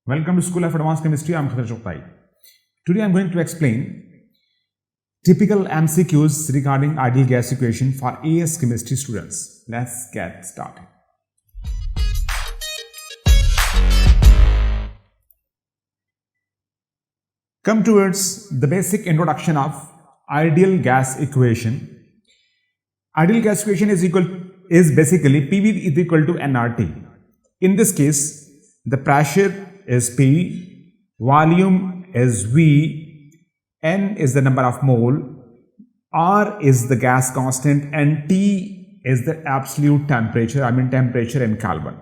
Welcome to School of Advanced Chemistry. I am Khatar Choktai. Today I am going to explain typical MCQs regarding ideal gas equation for AS chemistry students. Let's get started. Come towards the basic introduction of ideal gas equation. Ideal gas equation is basically PV is equal to nRT. In this case, the pressure is P, volume is V, N is the number of mole, R is the gas constant, and T is the absolute temperature, temperature in Kelvin.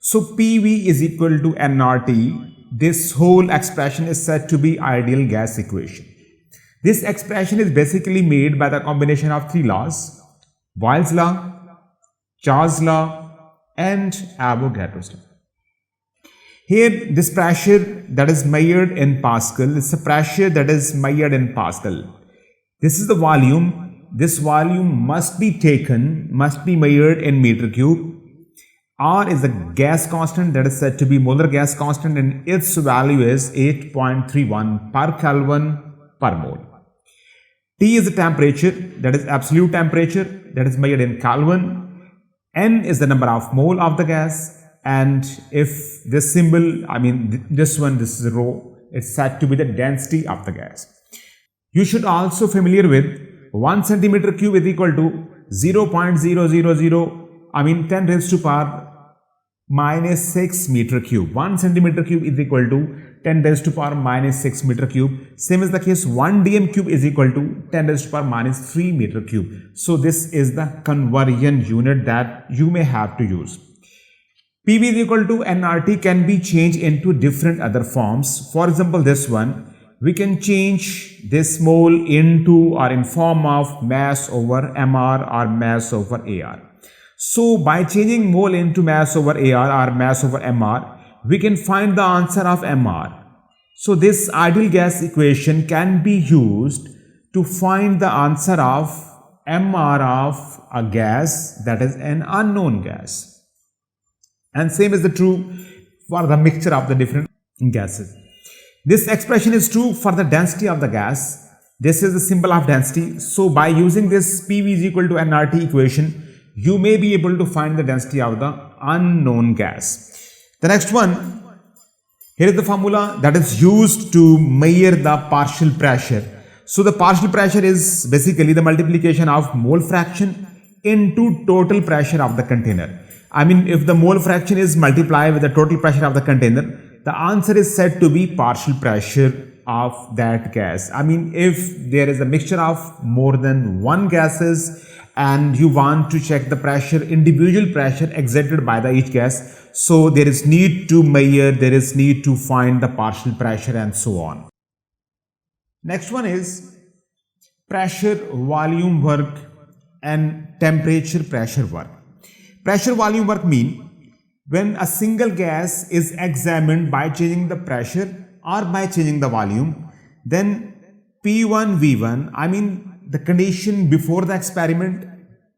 So PV is equal to nRT. This whole expression is said to be ideal gas equation. This expression is basically made by the combination of three laws: Boyle's law, Charles' law, and Avogadro's law. Here, this pressure that is measured in Pascal, it's a pressure that is measured in Pascal. This is the volume. This volume must be measured in meter cube. R is the gas constant that is said to be molar gas constant, and its value is 8.31 per Kelvin per mole. T is the temperature, that is absolute temperature, that is measured in Kelvin. N is the number of mole of the gas. And if this symbol, this is rho, it's said to be the density of the gas. You should also familiar with 1 centimeter cube is equal to 0.000, 10 raised to power minus 6 meter cube. 1 centimeter cube is equal to 10 raised to power minus 6 meter cube. Same is the case, 1 dm cube is equal to 10 raised to power minus 3 meter cube. So this is the conversion unit that you may have to use. PV is equal to nRT can be changed into different other forms. For example, this one, we can change this mole into or in form of mass over mR or mass over AR. So by changing mole into mass over AR or mass over mR, we can find the answer of mR. So this ideal gas equation can be used to find the answer of mR of a gas that is an unknown gas. And same is true for the mixture of the different gases. This expression is true for the density of the gas. This is the symbol of density. So by using this PV is equal to nRT equation, you may be able to find the density of the unknown gas. The next one, here is the formula that is used to measure the partial pressure. So the partial pressure is basically the multiplication of mole fraction into total pressure of the container. If the mole fraction is multiplied with the total pressure of the container, the answer is said to be partial pressure of that gas. If there is a mixture of more than one gases and you want to check the pressure, individual pressure exerted by each gas, so there is need to measure, there is need to find the partial pressure and so on. Next one is pressure volume work and temperature pressure work. Pressure volume work mean when a single gas is examined by changing the pressure or by changing the volume, then P1, V1, the condition before the experiment,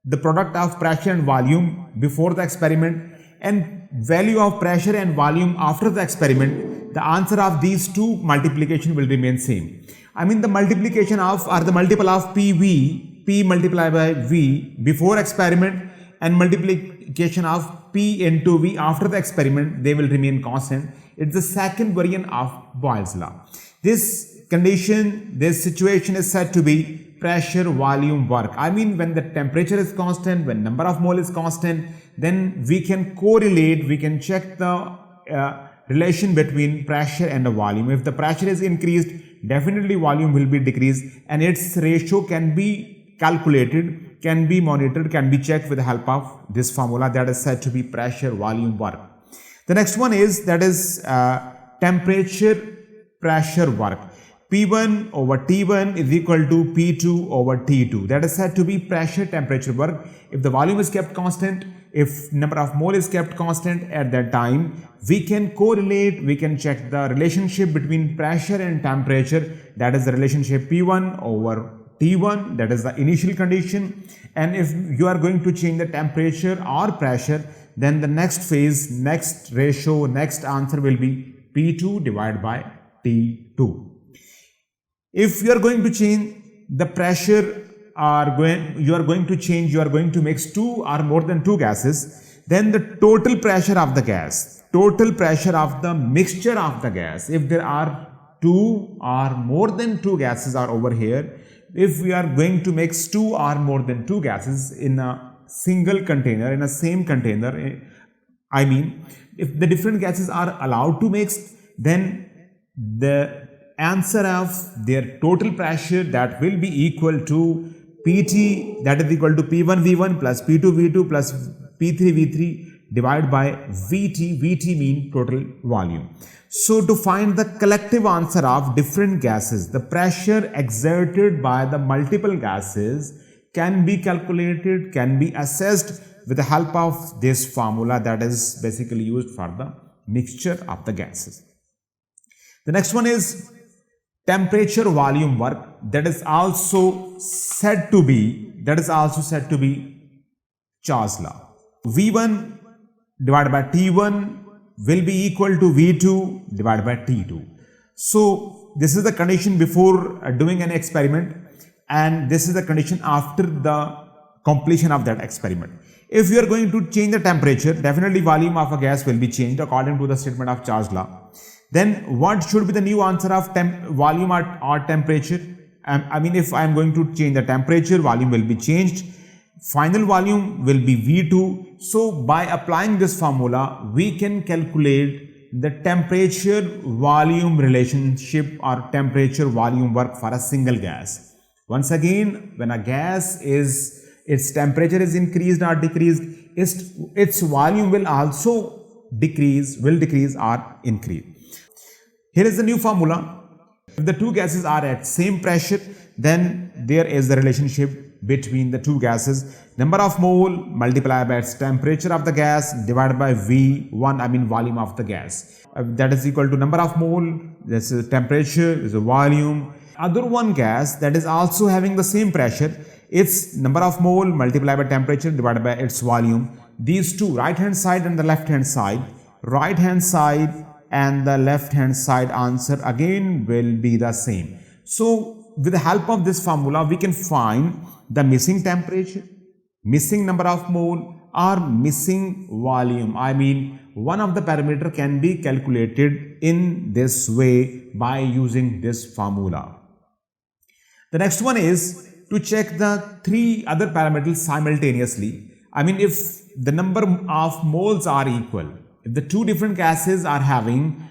the product of pressure and volume before the experiment, and value of pressure and volume after the experiment, the answer of these two multiplication will remain same. The multiplication of or the multiple of PV, P multiplied by V before experiment, and multiplication of P into V after the experiment, they will remain constant. It's the second variant of Boyle's law. This condition, this situation is said to be pressure volume work. When the temperature is constant, when number of mole is constant, then we can correlate, we can check the relation between pressure and the volume. If the pressure is increased, definitely volume will be decreased, and its ratio can be calculated, can be monitored, can be checked with the help of this formula that is said to be pressure volume work. The next one is temperature pressure work. P1 over T1 is equal to P2 over T2. That is said to be pressure temperature work. If the volume is kept constant, if number of mole is kept constant at that time, we can correlate, we can check the relationship between pressure and temperature. That is the relationship P1 over T1, that is the initial condition. And if you are going to change the temperature or pressure, then the next phase, next ratio, next answer will be P2 divided by T2. If you are going to change the pressure, you are going to mix two or more than two gases, then the total pressure of the gas, total pressure of the mixture of the gas, if there are two or more than two gases are over here, if we are going to mix two or more than two gases in a single container, in a same container, I mean, if the different gases are allowed to mix, then the answer of their total pressure, that will be equal to Pt, that is equal to P1V1 plus P2V2 plus P3V3 divided by Vt. Vt mean total volume. So to find the collective answer of different gases, the pressure exerted by the multiple gases can be calculated, can be assessed with the help of this formula that is basically used for the mixture of the gases. The next one is temperature volume work, that is also said to be Charles law. V1 divided by T1 will be equal to V2 divided by T2. So this is the condition before doing an experiment, and this is the condition after the completion of that experiment. If you are going to change the temperature, definitely volume of a gas will be changed according to the statement of Charles law. Then what should be the new answer of volume or temperature? I mean, if I am going to change the temperature, volume will be changed. Final volume will be V2. So by applying this formula, we can calculate the temperature volume relationship or temperature volume work for a single gas. Once again, when a gas is, its temperature is increased or decreased, its volume will also decrease or increase. Here is the new formula. If the two gases are at same pressure, then there is the relationship between the two gases. Number of mole multiplied by its temperature of the gas divided by V1, I mean volume of the gas. That is equal to number of mole, this is temperature, is a volume. Other one gas that is also having the same pressure, its number of mole multiplied by temperature divided by its volume. These two, right hand side and the left hand side, and the left hand side answer again will be the same. So with the help of this formula, we can find the missing temperature, missing number of mole or missing volume. I mean, one of the parameter can be calculated in this way by using this formula. The next one is to check the three other parameters simultaneously. I mean, if the number of moles are equal, if the two different gases are having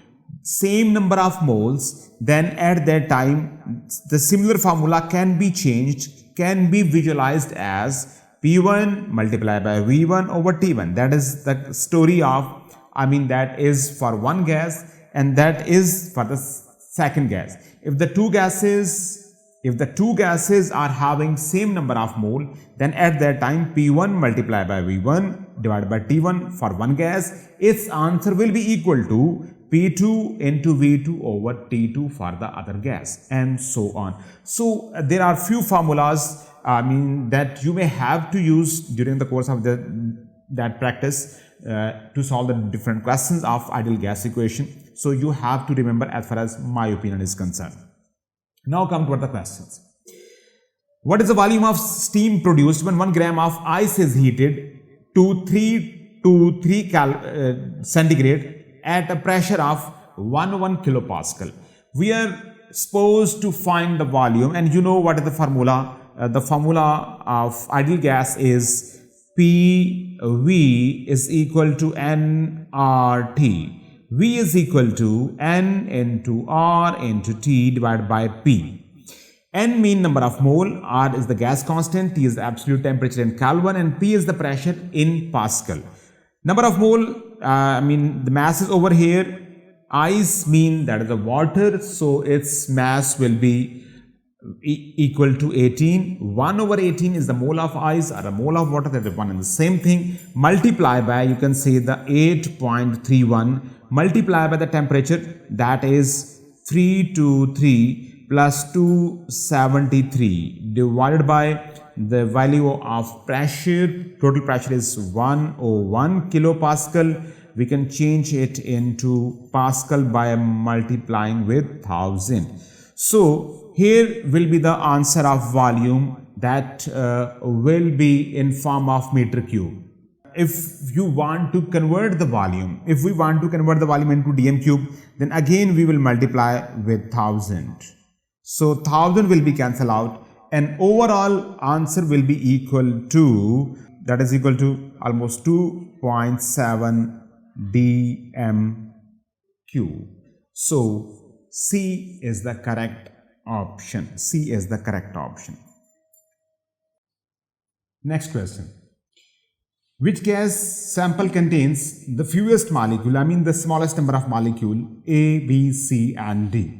same number of moles, then at that time the similar formula can be changed, can be visualized as P1 multiplied by V1 over T1. That is the story of, I mean, that is for one gas and that is for the second gas. If the two gases are having same number of mole, then at that time P1 multiplied by V1 divided by T1 for one gas, its answer will be equal to P2 into V2 over T2 for the other gas, and so on. So there are few formulas, I mean, that you may have to use during the course of that practice to solve the different questions of ideal gas equation. So you have to remember as far as my opinion is concerned. Now come to the questions. What is the volume of steam produced when 1 gram of ice is heated to 3 centigrade at a pressure of 1 kilopascal? We are supposed to find the volume, and you know what is the formula? The formula of ideal gas is PV is equal to nRT. V is equal to N into R into T divided by P. N mean number of mole, R is the gas constant, T is the absolute temperature in Kelvin, and P is the pressure in Pascal. Number of mole, I mean the mass is over here. Ice mean that is the water, so its mass will be equal to 18. 1 over 18 is the mole of ice or a mole of water, that is one and the same thing. Multiply by, you can say, the 8.31 multiply by the temperature, that is 323 plus 273 divided by the value of pressure. Total pressure is 101 kilopascal we can change it into Pascal by multiplying with 1000. So here will be the answer of volume that will be in form of meter cube. If you want to convert the volume, if we want to convert the volume into dm cube, then again we will multiply with 1000. So 1000 will be cancelled out and overall answer will be equal to, that is equal to almost 2.7 dm cube. So C is the correct option. C is the correct option. Next question. Which gas sample contains the fewest molecule, I mean the smallest number of molecule, A, B, C and D?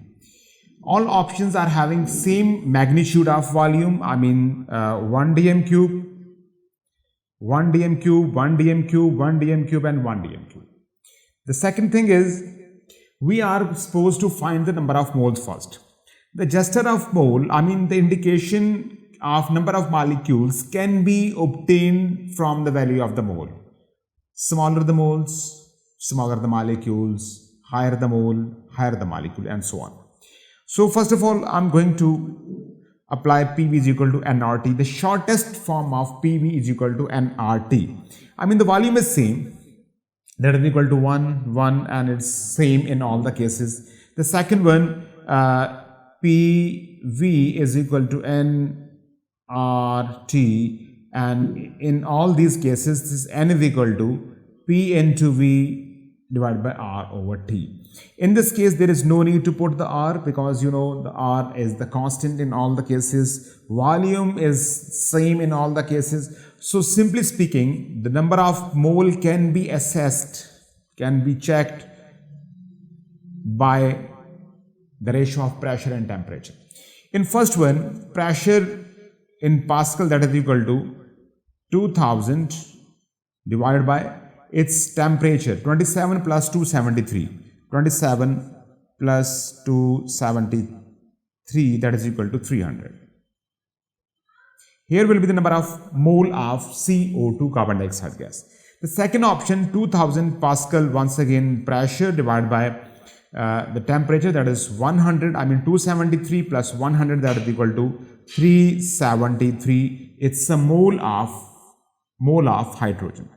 All options are having same magnitude of volume, I mean 1 dm cube, 1 dm cube, 1 dm cube, 1 dm cube and 1 dm cube. The second thing is, we are supposed to find the number of moles first. The gesture of mole, I mean the indication of number of molecules, can be obtained from the value of the mole. Smaller the moles, smaller the molecules, higher the mole, higher the molecule and so on. So first of all, I'm going to apply PV is equal to nRT. The shortest form of PV is equal to nRT. I mean the volume is same, that is equal to 1, 1 and it's same in all the cases. The second one, PV is equal to nRT, and in all these cases this n is equal to P into V divided by R over T. In this case there is no need to put the R because you know the R is the constant in all the cases, volume is same in all the cases. So simply speaking, the number of mole can be assessed, can be checked by the ratio of pressure and temperature. In first one, pressure in Pascal, that is equal to 2000 divided by its temperature, 27 plus 273, 27 plus 273, that is equal to 300. Here will be the number of mole of CO2, carbon dioxide gas. The second option, 2000 Pascal, once again pressure divided by the temperature, that is 100, I mean 273 plus 100, that is equal to 373. It's a mole of hydrogen.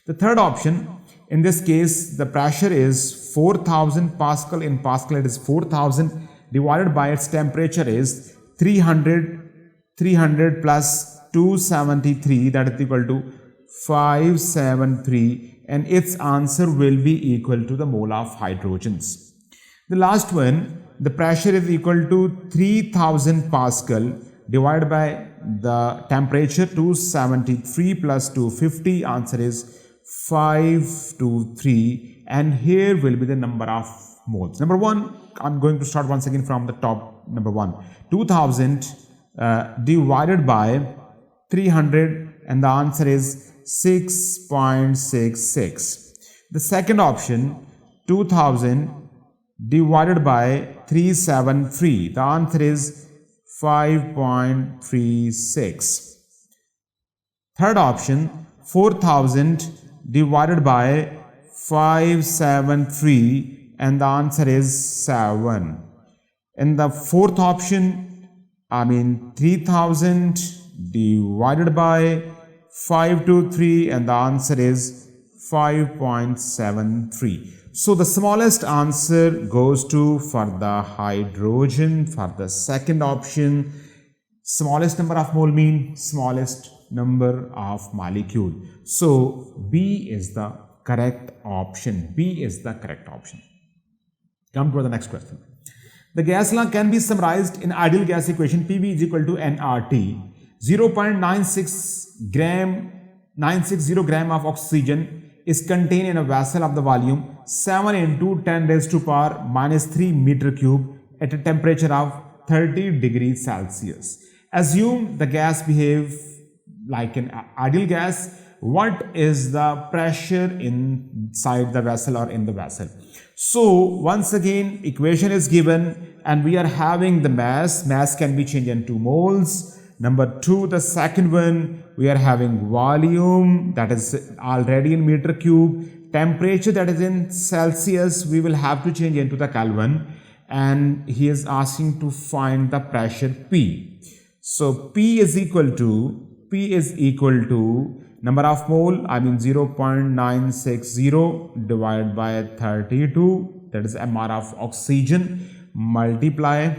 The third option, in this case the pressure is 4000 Pascal, in Pascal it is 4000 divided by its temperature is 300 plus 273, that is equal to 573, and its answer will be equal to the mole of hydrogens. The last one, the pressure is equal to 3000 Pascal divided by the temperature 273 plus 250, answer is 523, and here will be the number of moles. Number one, I'm going to start once again from the top. Number one, 2000 divided by 300, and the answer is 6.66. The second option, 2000 divided by 373, the answer is 5.36. Third option, 4000 divided by 573, and the answer is 7. In the fourth option, I mean 3000 divided by 523, and the answer is 5.73. So the smallest answer goes to for the hydrogen. For the second option, smallest number of mole mean smallest number of molecule. So B is the correct option. B is the correct option. Come to the next question. The gas law can be summarized in ideal gas equation. PV is equal to nRT. 0.960 gram of oxygen is contained in a vessel of the volume 7 into 10 raised to power minus 3 meter cube at a temperature of 30 degrees Celsius. Assume the gas behave like an ideal gas. What is the pressure inside the vessel or in the vessel? So once again, equation is given and we are having the mass. Mass can be changed into moles. Number 2, the second one, we are having volume, that is already in meter cube. temperature that is in Celsius, we will have to change into the Kelvin, and he is asking to find the pressure P. So P is equal to number of mole, 0.960 divided by 32, that is MR of oxygen, multiply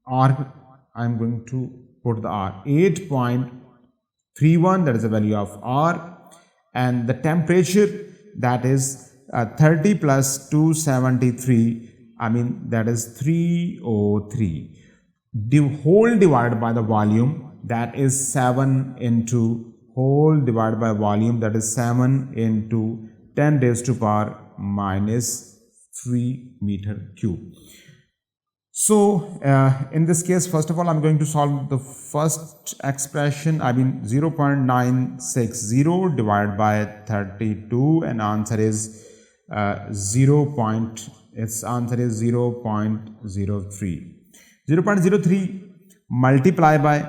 R, I'm going to put the R, 8.31, that is the value of R, and the temperature, that is 30 plus 273, that is 303. The whole divided by the volume, that is 7 into whole divided by volume, that is 7 into 10 raised to power minus 3 meter cube. So in this case, first of all, I'm going to solve the first expression, 0.960 divided by 32, and answer is 0.03. 0.03 multiply by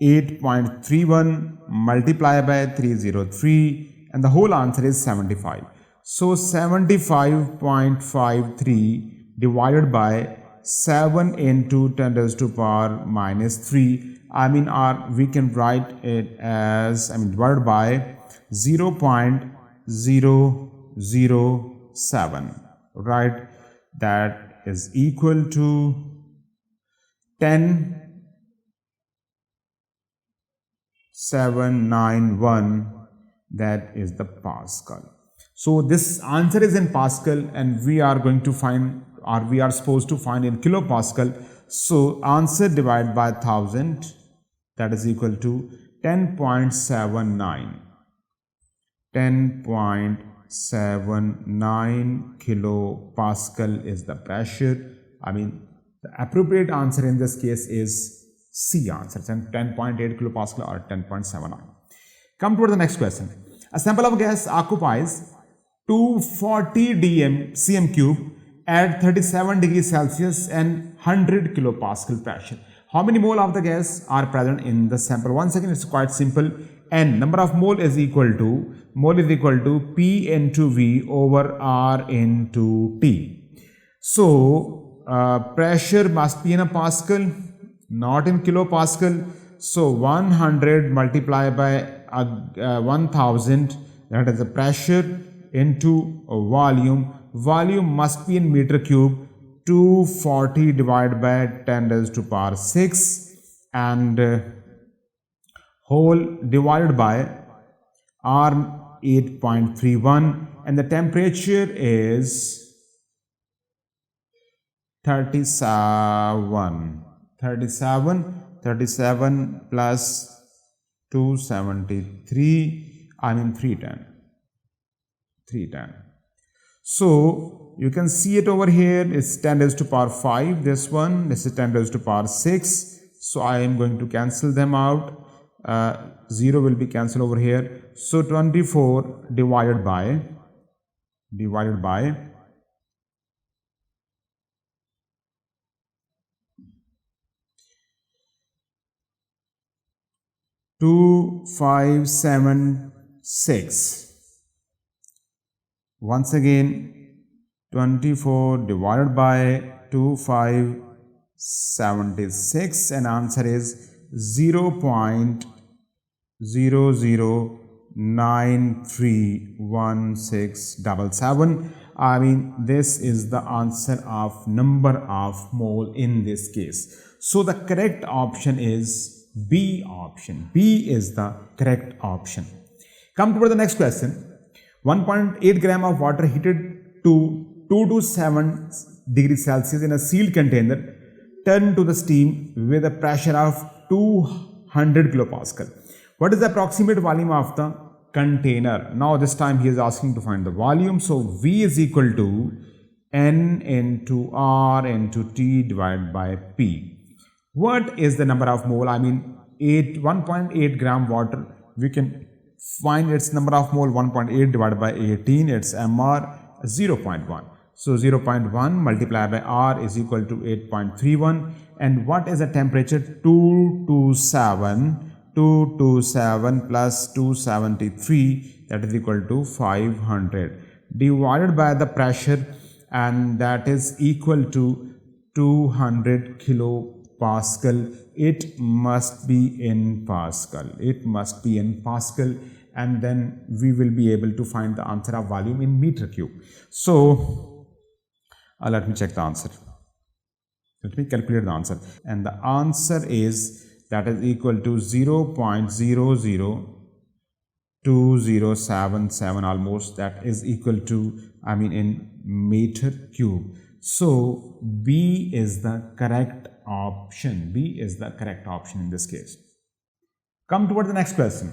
8.31 multiply by 303, and the whole answer is 75. So 75.53 divided by 7 into 10 raised to power minus 3, we can write it as, divided by 0.007, right? That is equal to 10.791, that is the Pascal. So this answer is in Pascal, and we are going to find, or we are supposed to find in kilopascal. So answer divided by 1000, that is equal to 10.79. 10.79 kilopascal is the pressure. The appropriate answer in this case is C answer, 10.8 kilopascal or 10.79. Come to the next question. A sample of gas occupies 240 cm cube at 37 degrees Celsius and 100 kilopascal pressure. How many mole of the gas are present in the sample? Once again, it's quite simple. N, number of mole is equal to P into V over R into T. So pressure must be in a pascal, not in kilopascal. So 100 multiplied by 1000, that is the pressure, into volume. Volume must be in meter cube. 240 divided by 10 raised to power 6, and whole divided by R 8.31, and the temperature is 37 plus 273, 310. So you can see it over here, it's 10 raised to power 5, this is 10 raised to power 6. So I am going to cancel them out. 0 will be cancelled over here. So 24 divided by 2576. Once again, 24 divided by 2576, and answer is 0.00931677. This is the answer of number of mole in this case. So the correct option is B option. B is the correct option. Come to the next question. 1.8 gram of water heated to 2 to 7 degrees Celsius in a sealed container turned to the steam with a pressure of 200 kilopascal. What is the approximate volume of the container? Now this time he is asking to find the volume. So V is equal to N into R into T divided by P. What is the number of mole? 1.8 gram water. We can find its number of mole. 1.8 divided by 18. It's MR 0.1. So 0.1 multiplied by R is equal to 8.31. And what is the temperature? 227 227 plus 273, that is equal to 500, divided by the pressure, and that is equal to 200 kilopascal. It must be in Pascal. It must be in Pascal, and then we will be able to find the answer of volume in meter cube. So let me check the answer. Let me calculate the answer, and the answer is that is equal to 0.002077 almost. That is equal to, in meter cube. So B is the correct option. B is the correct option in this case. Come toward the next question.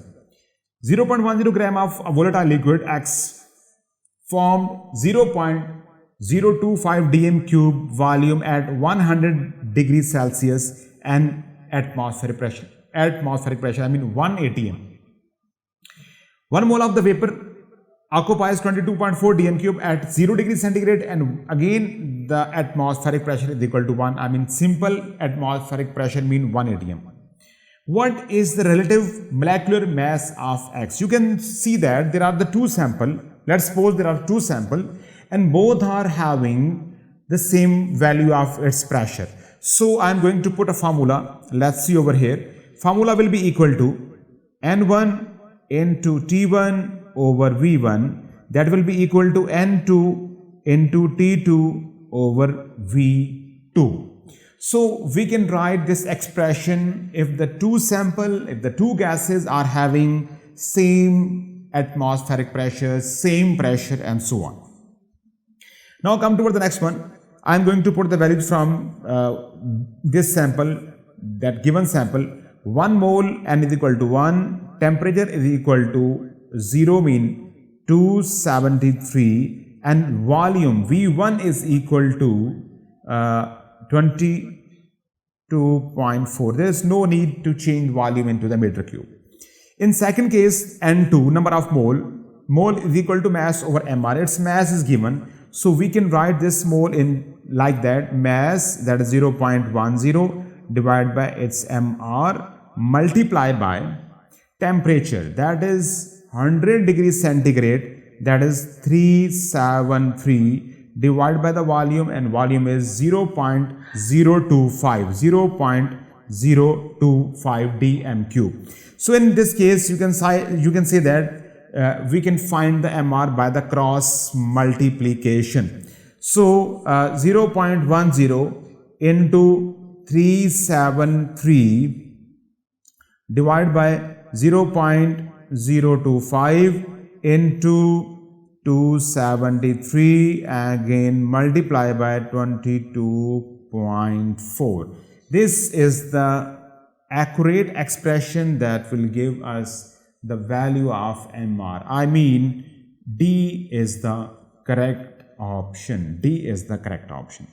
0.10 gram of a volatile liquid X formed 0.025 dm cube volume at 100 degrees Celsius and atmospheric pressure. 1 atm. 1 mole of the vapor occupies 22.4 dm cube at 0 degrees centigrade, and again the atmospheric pressure is equal to 1. Simple atmospheric pressure mean 1 atm. What is the relative molecular mass of X? You can see that there are the two samples. Let's suppose there are two samples and both are having the same value of its pressure. So I am going to put a formula. Let's see over here. Formula will be equal to N1 into T1 over V1. That will be equal to N2 into T2 over V2. So we can write this expression if the two gases are having same atmospheric pressure, same pressure, and so on. Now come toward the next one. I am going to put the values from this sample, that given sample. 1 mole N is equal to 1, temperature is equal to 0 mean 273, and volume V1 is equal to 22.4. There is no need to change volume into the meter cube. In second case, N2, number of mole is equal to mass over mR. Its mass is given, so we can write this mole in like that. Mass, that is 0.10, divided by its mR, multiplied by temperature, that is 100 degrees centigrade, that is 373, divided by the volume, and volume is 0.025 dm cube. So in this case you can say that we can find the mR by the cross multiplication. So 0.10 into 373 divided by 0.025 into 273, again multiply by 22.4. This is the accurate expression that will give us the value of mR. D is the correct option. D is the correct option.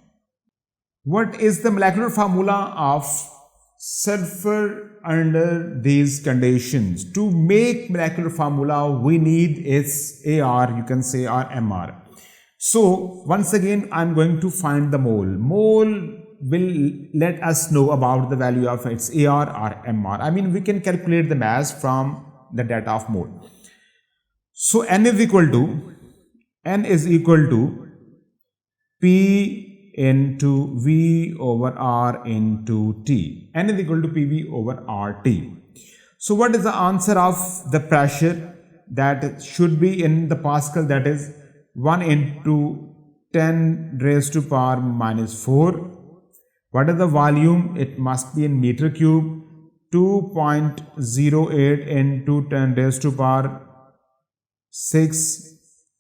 What is the molecular formula of sulfur under these conditions? To make molecular formula, we need its AR, you can say, or MR. So once again, I am going to find the mole. Mole will let us know about the value of its AR or MR. We can calculate the mass from the data of mole. So N is equal to P into V over R into T. N is equal to PV over RT. So what is the answer of the pressure? That should be in the Pascal, that is 1 into 10 raised to power minus 4. What is the volume? It must be in meter cube. 2.08 into 10 raised to power 6,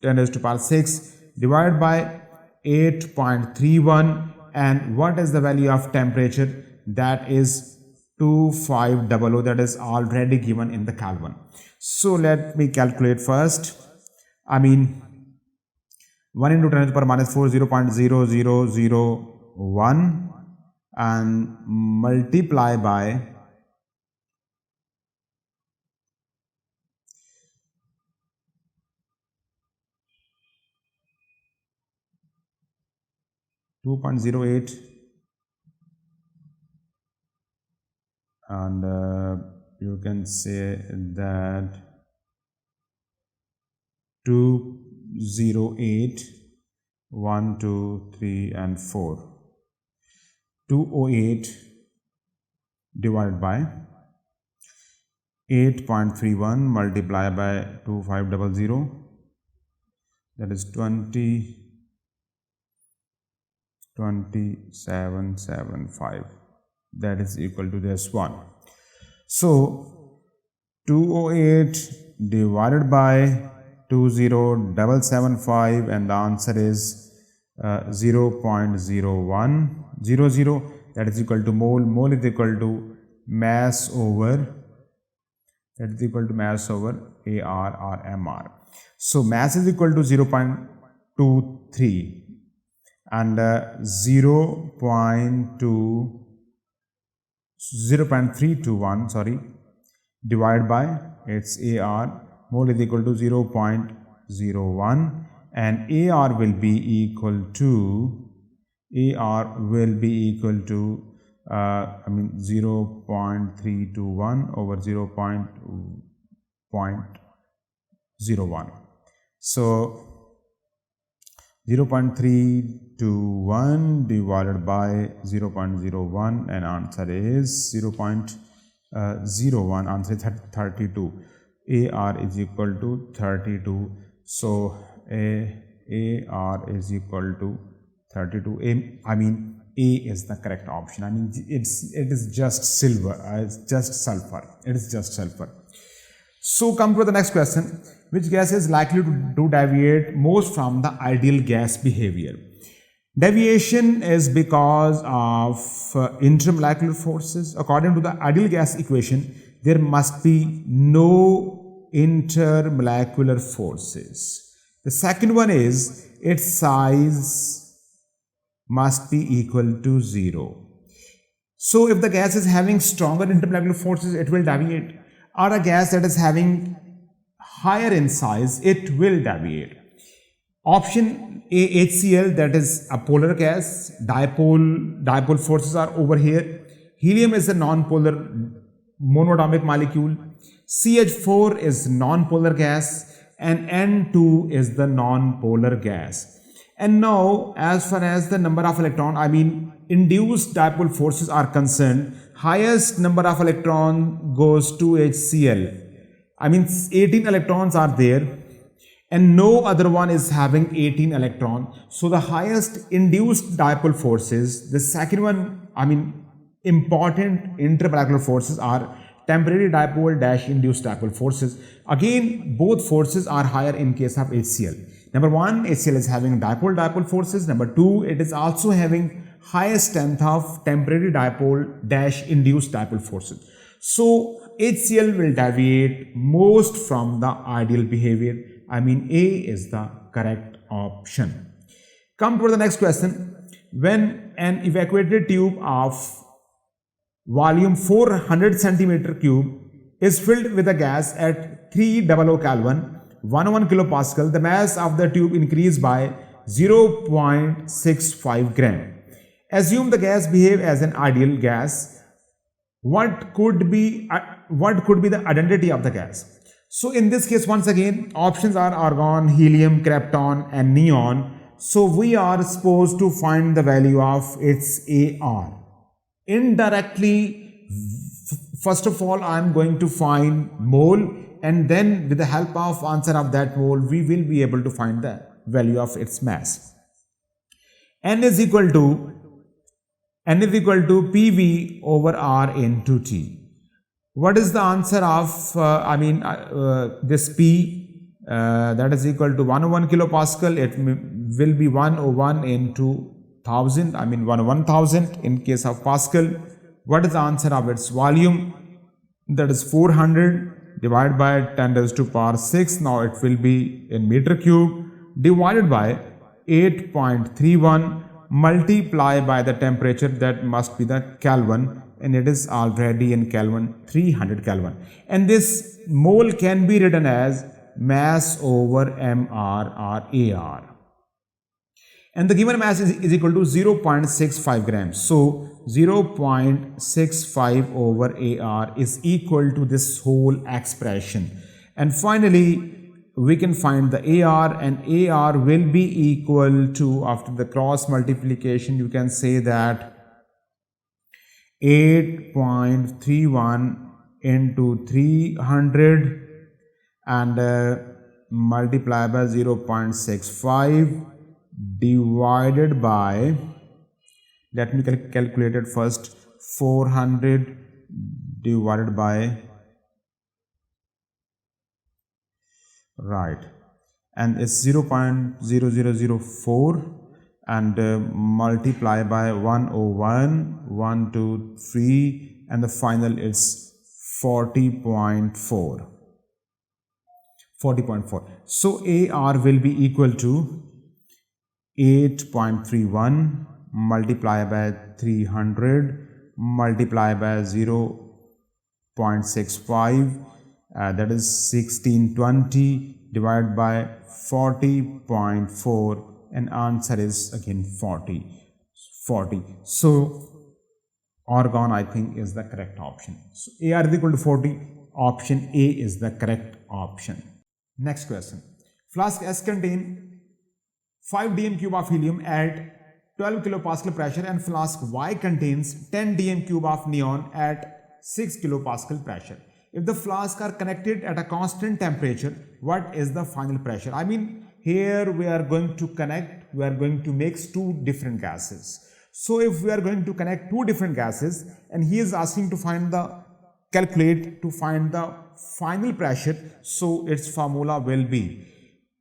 10 raised to power 6, divided by 8.31, and what is the value of temperature? That is 2500, that is already given in the Kelvin. So let me calculate first. 1 into 10 to the power minus 4, 0.0001, and multiply by 2.08 and you can say that 208, 1, 2, 3 and 4. 208 divided by 8.31 multiplied by 2500, that is 2775, that is equal to this one. So 208 divided by 20775 and the answer is 0.0100, that is equal to mole. Mole is equal to mass over, that is equal to mass over AR or MR. So mass is equal to 0.23 and 0.321 divided by its AR. Mole is equal to 0.01 and AR will be equal to 0.321 over 0.01. So 0.321 divided by 0.01 and answer is 0.01, answer is 32. AR is equal to 32. So AR is equal to 32. A is the correct option. it is just silver, it's just sulfur. It is just sulfur. So come to the next question. Which gas is likely to deviate most from the ideal gas behavior? Deviation is because of intermolecular forces. According to the ideal gas equation, there must be no intermolecular forces. The second one is its size must be equal to 0. So if the gas is having stronger intermolecular forces, it will deviate. Or a gas that is having higher in size, it will deviate. Option A, HCl, that is a polar gas. Dipole forces are over here. Helium is a non-polar monoatomic molecule. CH4 is non-polar gas and N2 is the non-polar gas. And now as far as the number of electron, induced dipole forces are concerned, highest number of electron goes to HCl. 18 electrons are there and no other one is having 18 electron. So the highest induced dipole forces, the second one, important intermolecular forces are temporary dipole dash induced dipole forces. Again, both forces are higher in case of HCl. Number one, HCl is having dipole forces. Number two, it is also having highest strength of temporary dipole dash induced dipole forces. So HCl will deviate most from the ideal behavior. A is the correct option. Come to the next question. When an evacuated tube of volume 400 centimeter cube is filled with a gas at 300 Kelvin, 101 kilopascal, the mass of the tube increased by 0.65 gram. Assume the gas behave as an ideal gas. What could be the identity of the gas? So in this case, once again, options are argon, helium, krypton and neon. So we are supposed to find the value of its AR. Indirectly, first of all, I am going to find mole, and then with the help of answer of that mole, we will be able to find the value of its mass. N is equal to PV over R into T. What is the answer of this P? That is equal to 101 kilopascal. It will be 101 into 1000. 1000 in case of Pascal. What is the answer of its volume? That is 400 divided by 10 raised to power 6. Now it will be in meter cube divided by 8.31 multiply by the temperature, that must be the Kelvin, and it is already in Kelvin, 300 Kelvin. And this mole can be written as mass over mR or AR. And the given mass is equal to 0.65 grams. So 0.65 over AR is equal to this whole expression. And finally, we can find the AR, and AR will be equal to, after the cross multiplication, you can say that 8.31 into 300 and multiply by 0.65 divided by, let me calculate it first, 400 divided by, right, and it's 0.0004 and multiply by 101, 1, 2, 3, and the final is 40.4. So AR will be equal to 8.31 multiply by 300 multiply by 0.65, that is 1620 divided by 40.4, and answer is again 40. So organ, I think, is the correct option. So AR is equal to 40. Option A is the correct option. Next question. Flask S contain 5 dm cube of helium at 12 kilopascal pressure, and flask Y contains 10 dm cube of neon at 6 kilopascal pressure. If the flasks are connected at a constant temperature, what is the final pressure? I mean, here we are going to connect, we are going to mix two different gases. So if we are going to connect two different gases, and he is asking to find the final pressure, so its formula will be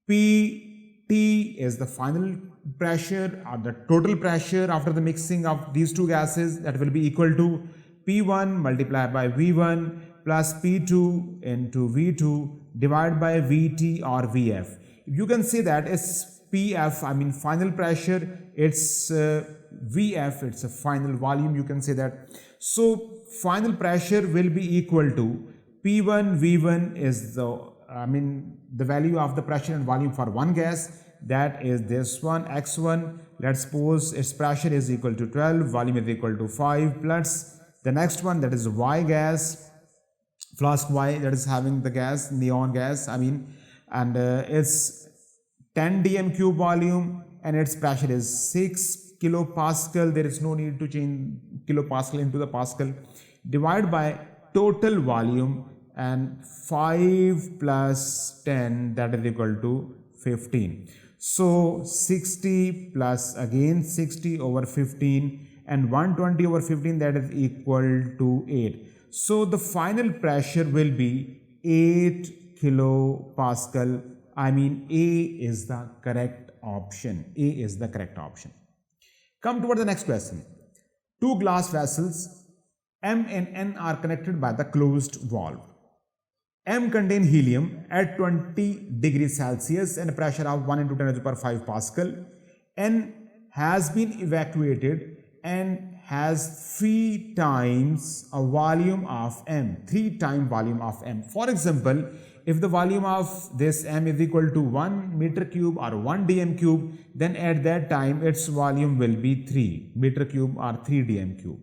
PT is the final pressure or the total pressure after the mixing of these two gases, that will be equal to P1 multiplied by V1 plus P2 into V2 divided by Vt or Vf. You can say that it's PF, I mean final pressure, it's Vf, it's a final volume, you can say that. So final pressure will be equal to P1 V1 is the value of the pressure and volume for one gas, that is this one x1. Let's suppose its pressure is equal to 12, volume is equal to 5, plus the next one, that is Y gas, flask Y, that is having the gas, neon gas, and it's 10 dm cube volume and its pressure is 6 kilopascal. There is no need to change kilopascal into the pascal, divided by total volume, and 5 plus 10, that is equal to 15. So 60 plus again 60 over 15 and 120 over 15, that is equal to 8. So the final pressure will be 8 kilopascal. I mean A is the correct option. A is the correct option. Come toward the next question. Two glass vessels M and N are connected by the closed valve. M contain helium at 20 degrees Celsius and a pressure of 1 into 10 to the power 5 Pascal. N has been evacuated and has 3 times a volume of M, 3 times volume of M. For example, if the volume of this M is equal to 1 meter cube or 1 dm cube, then at that time its volume will be 3 meter cube or 3 dm cube.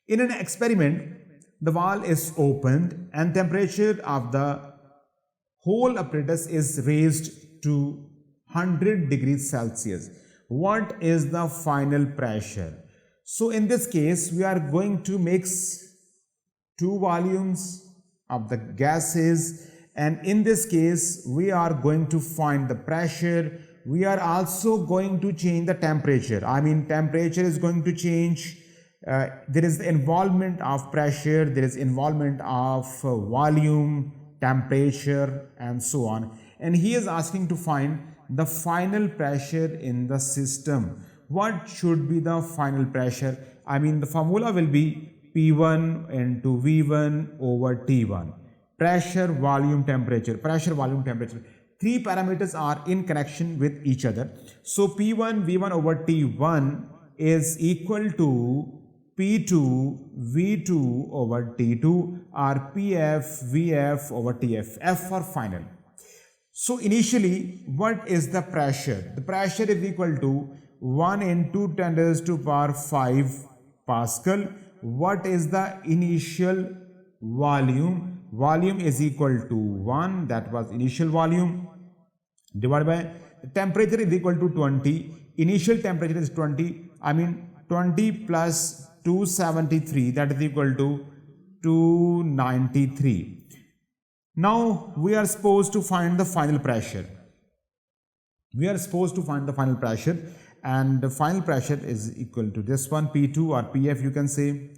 In an experiment, the valve is opened and temperature of the whole apparatus is raised to 100 degrees Celsius. What is the final pressure? So in this case, we are going to mix two volumes of the gases, and in this case we are going to find the pressure. We are also going to change the temperature. I mean, temperature is going to change. There is the involvement of pressure, there is involvement of volume, temperature, and so on. And he is asking to find the final pressure in the system. What should be the final pressure? I mean, the formula will be P1 into V1 over T1. Pressure, volume, temperature. Pressure, volume, temperature. Three parameters are in connection with each other. So P1 V1 over T1 is equal to P2 V2 over T2 or PF VF over TF. F for final. So initially, what is the pressure? The pressure is equal to 1 into 10 raised to power 5 Pascal. What is the initial volume? Volume is equal to 1, that was initial volume, divided by temperature is equal to 20. Initial temperature is 20, 20 plus 273, that is equal to 293. Now we are supposed to find the final pressure. And the final pressure is equal to this one, P2 or PF you can say,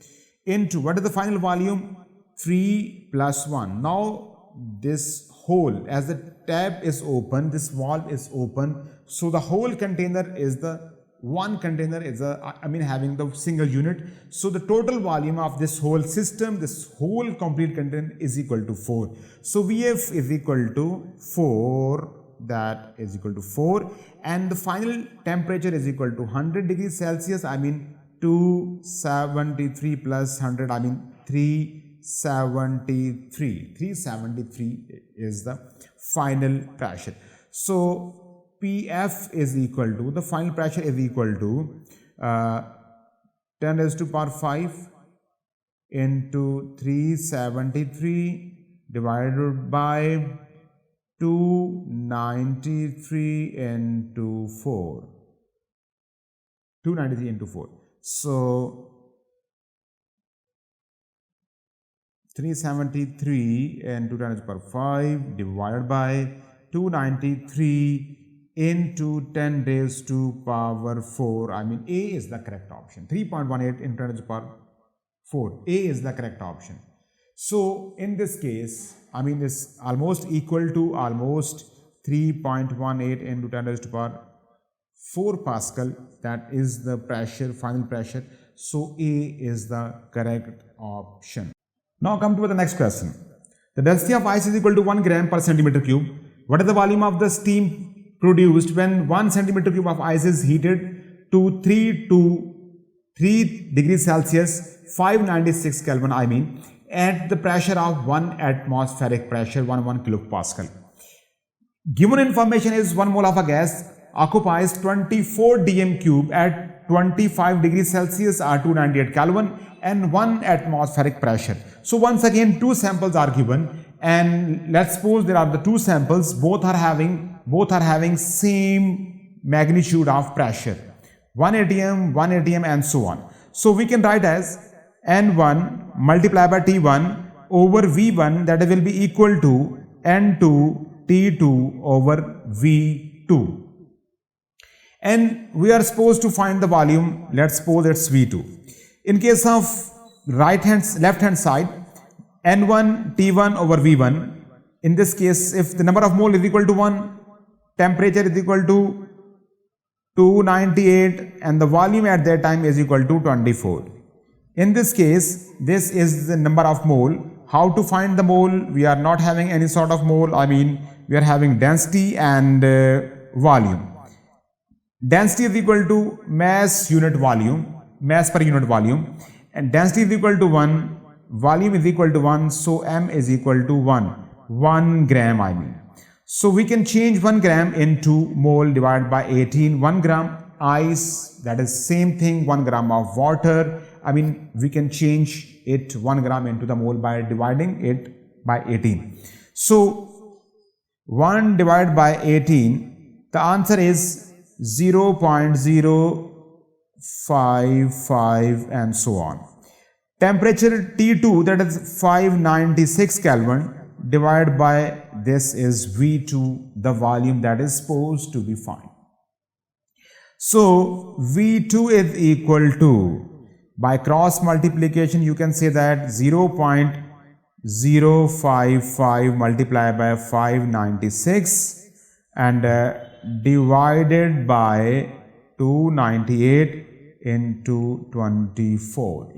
into what is the final volume? 3 plus 1. Now this hole, as the tab is open, this valve is open, so the whole container is the one container is having the single unit. So the total volume of this whole system, this whole complete container is equal to 4. So VF is equal to 4, that is equal to 4, and the final temperature is equal to 100 degrees Celsius, 273 plus 100, 373. 373 is the final pressure. So PF is equal to, the final pressure is equal to 10 raised to power 5 into 373 divided by 293 into 4. 293 into 4. So 373 into 10 raised to power 5 divided by 293 into 10 raised to power 4. A is the correct option. 3.18 into 10 raised to power 4. A is the correct option. So in this case, it's almost equal to almost 3.18 into 10 raised to power 4 Pascal. That is the pressure, final pressure. So A is the correct option. Now come to the next question. The density of ice is equal to 1 gram per centimeter cube. What is the volume of the steam produced when 1 centimeter cube of ice is heated to 3 degrees Celsius, 596 Kelvin, at the pressure of 1 atmospheric pressure, 1 kilopascal. Given information is 1 mole of a gas occupies 24 dm cube at 25 degrees Celsius or 298 Kelvin and 1 atmospheric pressure. So once again 2 samples are given, and let's suppose there are the 2 samples, both are having same magnitude of pressure, 1 atm and so on. So we can write as N1 multiplied by T1 over V1, that will be equal to N2 T2 over V2. And we are supposed to find the volume. Let's suppose it's V2. In case of left hand side, N1 T1 over V1. In this case, if the number of mole is equal to 1, temperature is equal to 298 and the volume at that time is equal to 24. In this case, this is the number of mole. How to find the mole? We are not having any sort of mole. We are having density and volume. Density is equal to mass per unit volume, and density is equal to 1, volume is equal to 1, so M is equal to 1 gram. So we can change 1 gram into mole divided by 18. 1 gram ice, that is same thing, 1 gram of water. We can change it 1 gram into the mole by dividing it by 18. So 1 divided by 18, the answer is 0.055 and so on. Temperature T2, that is 596 Kelvin, divided by this is V2, the volume that is supposed to be found. So V2 is equal to, by cross multiplication you can say that 0.055 multiplied by 596 and divided by 298 into 24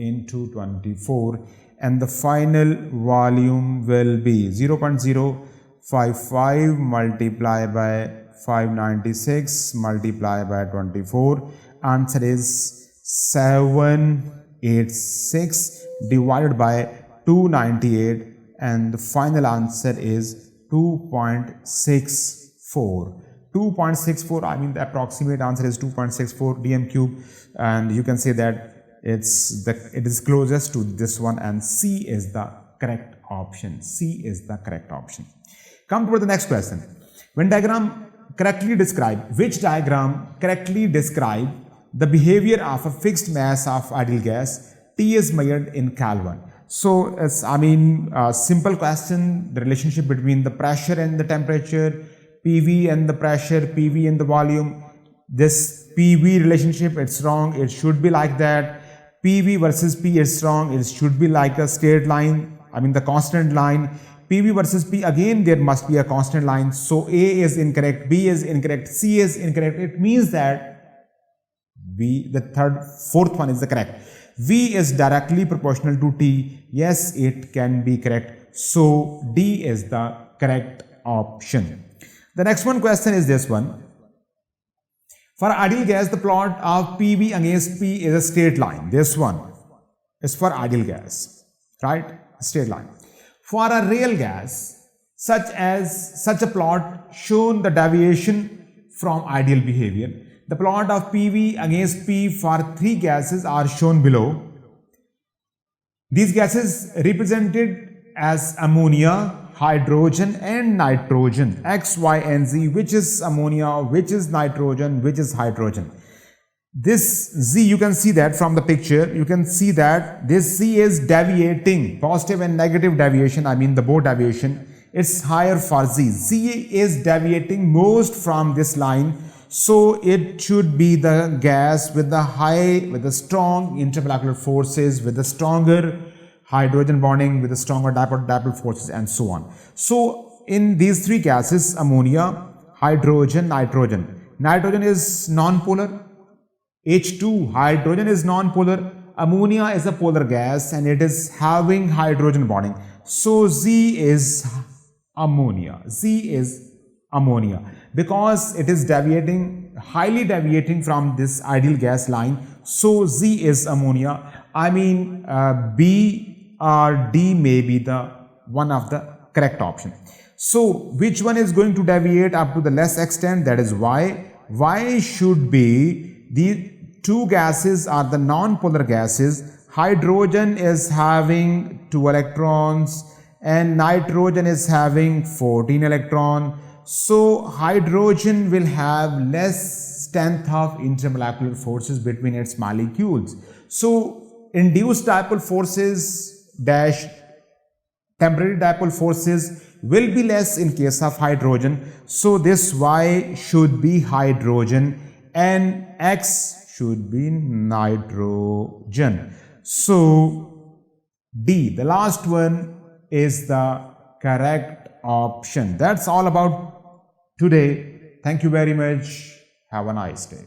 and the final volume will be 0.055 multiplied by 596 multiplied by 24. Answer is 786 divided by 298 and the final answer is 2.64. 2.64, I mean the approximate answer is 2.64 dm cube, and you can say that it is closest to this one, and C is the correct option. C is the correct option. Come to the next question. Which diagram correctly describe the behavior of a fixed mass of ideal gas? T is measured in Kelvin. So it's, simple question, the relationship between the pressure and the temperature, PV and the pressure, PV and the volume. This PV relationship, it's wrong. It should be like that. PV versus P is wrong. It should be like a straight line, the constant line. PV versus P, again there must be a constant line. So A is incorrect, B is incorrect, C is incorrect. It means that fourth one is the correct. V is directly proportional to T. Yes, it can be correct. So D is the correct option. The next one question is this one. For ideal gas, the plot of PV against P is a straight line. This one is for ideal gas, right? Straight line. For a real gas, such a plot shown the deviation from ideal behavior. The plot of PV against P for three gases are shown below. These gases represented as ammonia, hydrogen and nitrogen, X, Y and Z, which is ammonia, which is nitrogen, which is hydrogen. This Z, you can see that from the picture, you can see that this Z is deviating, positive and negative deviation, the both deviation, it's higher for Z. Z is deviating most from this line, so it should be the gas with the strong intermolecular forces, with the stronger hydrogen bonding, with the stronger dipole forces and so on. So in these three gases, ammonia, hydrogen, nitrogen. Nitrogen is non-polar. H2, hydrogen is non-polar. Ammonia is a polar gas and it is having hydrogen bonding. So Z is ammonia. Z is ammonia because it is deviating, highly deviating from this ideal gas line. So Z is ammonia. B or D may be the one of the correct option. So which one is going to deviate up to the less extent? That is Y. Y should be the two gases are the non-polar gases. Hydrogen is having 2 electrons and nitrogen is having 14 electrons. So hydrogen will have less strength of intermolecular forces between its molecules. So induced dipole forces dash temporary dipole forces will be less in case of hydrogen. So this Y should be hydrogen and X should be nitrogen. So D, the last one, is the correct option. That's all about today. Thank you very much. Have a nice day.